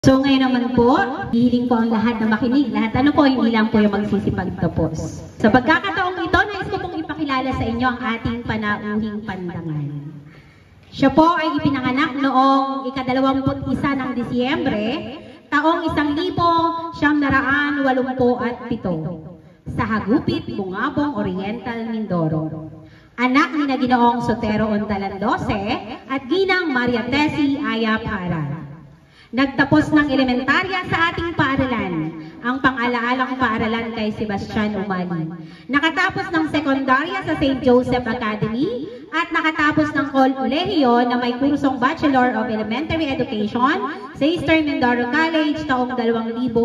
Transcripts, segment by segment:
So ngayon naman po, hihiling po ang lahat na makinig. Lahat po, hindi lang po yung magsisipagtapos. Sa pagkakataong ito, nais ko pong ipakilala sa inyo ang ating panauhing pandangan. Siya po ay ipinanganak noong ika-21 ng Disyembre, taong 1987 sa Hagupit, Bungabong, Oriental, Mindoro. Anak ni Ginoong Sotero Ontalan 12 at Ginang Maria Tessie Aya Para. Nagtapos ng elementarya sa ating paaralan, ang pang-alaalang paaralan kay Sebastian Umali. Nakatapos ng sekundarya sa St. Joseph Academy at nakatapos ng kolehiyo na may kursong Bachelor of Elementary Education sa Eastern Mindoro College taong 2009.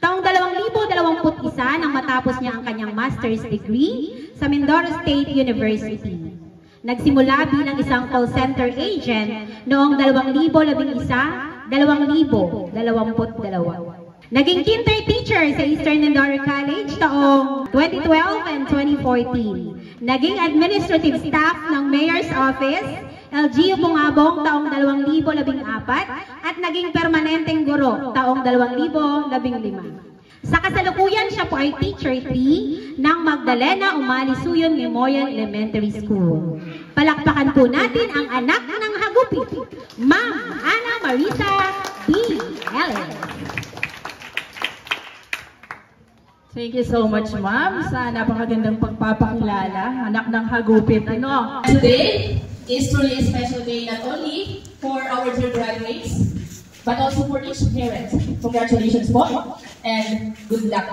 Taong 2021 nang matapos niya ang kanyang master's degree sa Mindoro State University. Nagsimula bilang isang call center agent noong 2011-2022. Naging kinder teacher sa Eastern Mindoro College taong 2012 and 2014. Naging administrative staff ng Mayor's Office, LGU Bungabong taong 2014 at naging permanenteng guro taong 2015. Sa kasalukuyan, siya po ay Teacher 3 ng Magdalena Umali Suyon Memorial Elementary School. Palakpakan po natin ang anak ng Hagupit, Ma'am Ana Marisa B. Ellis. Thank you so much, Ma'am, sa napakagandang pagpapakilala, anak ng Hagupit. Today is truly a special day not only for our dear graduates, but also for each parent. Congratulations po, and good luck.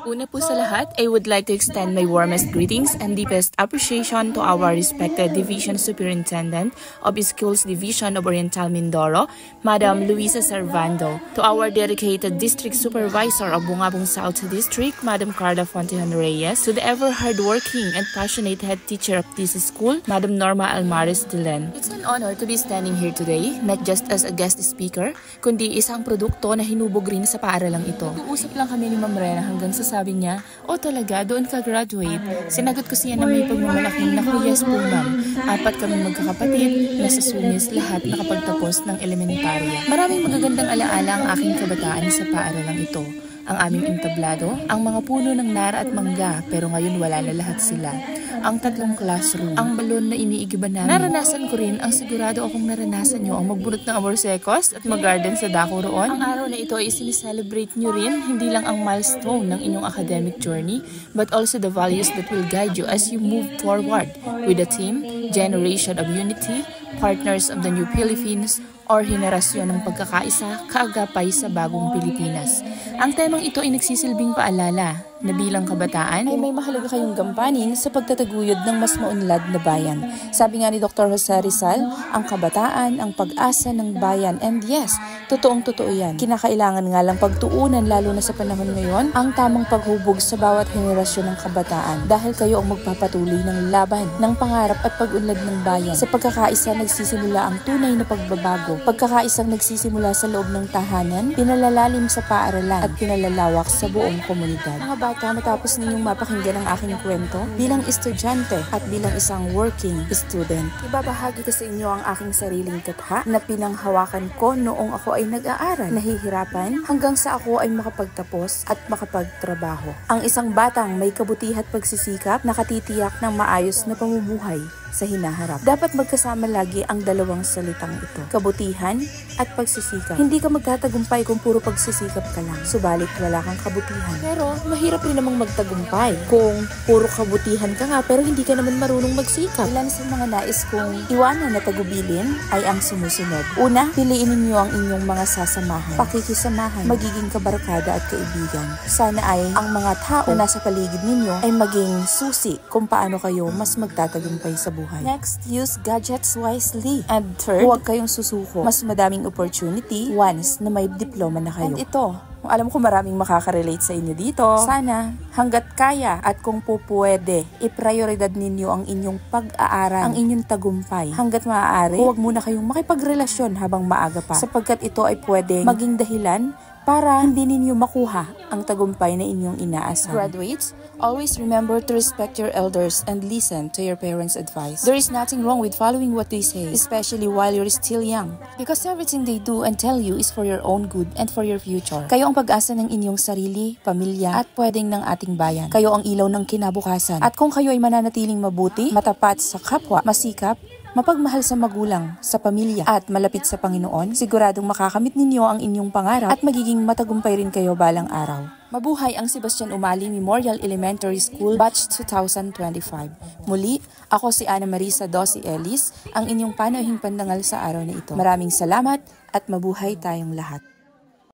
Una po sa lahat, I would like to extend my warmest greetings and deepest appreciation to our respected Division Superintendent of Schools Division of Oriental Mindoro, Madam Luisa Servando, to our dedicated District Supervisor of Bungabong South District, Madam Carla Fontejon Reyes, to the ever hardworking and passionate head teacher of this school, Madam Norma Almares Dilen. It's an honor to be standing here today, not just as a guest speaker, kundi isang produkto na hinubog rin sa paaralang ito. Uusap lang kami ni Ma'am Rena hanggang sasabi niya, talaga, doon ka graduate. Sinagot ko siya na may pagmamalaking na yes po ma'am. 4 kami magkakapatid, nasa Sumis, lahat nakapagtapos ng elementarya. Maraming magagandang alaala ang aking kabataan sa paaralang ito. Ang aming entablado, ang mga puno ng nara at mangga, pero ngayon wala na lahat sila. Ang 3 classroom, ang balon na iniigiban namin. Naranasan ko rin, ang sigurado akong naranasan nyo, ang magbunot ng aborsekos at mag-garden sa dako roon. Ang araw na ito ay sinicelebrate nyo rin, hindi lang ang milestone ng inyong academic journey, but also the values that will guide you as you move forward with a team, generation of unity, partners of the new Philippines, or henerasyon ng pagkakaisa, kaagapay sa bagong Pilipinas. Ang temang ito ay nagsisilbing paalala na bilang kabataan ay may mahalaga kayong gampanin sa pagtataguyod ng mas maunlad na bayan. Sabi nga ni Dr. Jose Rizal, ang kabataan, ang pag-asa ng bayan. And yes, totoong-totoo yan. Kinakailangan nga lang pagtuunan lalo na sa panahon ngayon ang tamang paghubog sa bawat henerasyon ng kabataan dahil kayo ang magpapatuloy ng laban, ng pangarap at pag-unlad ng bayan. Sa pagkakaisa nagsisimula ang tunay na pagbabago. Pagkakaisang nagsisimula sa loob ng tahanan, pinalalalim sa paaralan at pinalalawak sa buong komunidad. Mga bata, matapos ninyong mapakinggan ang aking kwento, bilang estudyante at bilang isang working student, ibabahagi ko sa inyo ang aking sariling katha na pinanghawakan ko noong ako ay nag-aaral, nahihirapan hanggang sa ako ay makapagtapos at makapagtrabaho. Ang isang batang may kabutihan at pagsisikap, nakatitiyak ng maayos na pamumuhay sa hinaharap. Dapat magkasama lagi ang dalawang salitang ito, kabutihan at pagsisikap. Hindi ka magtatagumpay kung puro pagsisikap ka lang, subalit wala kang kabutihan. Pero mahirap rin namang magtagumpay kung puro kabutihan ka nga pero hindi ka naman marunong magsikap. Ilan sa mga nais kong iwanan na tagubilin ay ang sumusunod. Una, piliin ninyo ang inyong mga sasamahan, pakikisamahan, magiging kabarkada at kaibigan. Sana ay ang mga tao na nasa paligid ninyo ay maging susi kung paano kayo mas magtatagumpay sa buhay. Next, use gadgets wisely. And third, huwag kayong susuko. Mas madaming opportunity once na may diploma na kayo. And ito, alam ko maraming makaka-relate sa inyo dito. Sana, hanggat kaya at kung po pwede, iprioridad ninyo ang inyong pag-aaral, ang inyong tagumpay. Hanggat maaari, huwag muna kayong makipagrelasyon habang maaga pa. Sapagkat ito ay pwede maging dahilan para hindi ninyo makuha ang tagumpay na inyong inaasahan. Graduates, always remember to respect your elders and listen to your parents' advice. There is nothing wrong with following what they say, especially while you're still young, because everything they do and tell you is for your own good and for your future. Kayo ang pag-asa ng inyong sarili, pamilya, at pwedeng ng ating bayan. Kayo ang ilaw ng kinabukasan. At kung kayo ay mananatiling mabuti, matapat sa kapwa, masikap, mapagmahal sa magulang, sa pamilya, at malapit sa Panginoon, siguradong makakamit ninyo ang inyong pangarap at magiging matagumpay rin kayo balang araw. Mabuhay ang Sebastian Umali Memorial Elementary School Batch 2025. Muli, ako si Ana Marisa Dosi Ellis, ang inyong panauhing pandangal sa araw na ito. Maraming salamat at mabuhay tayong lahat.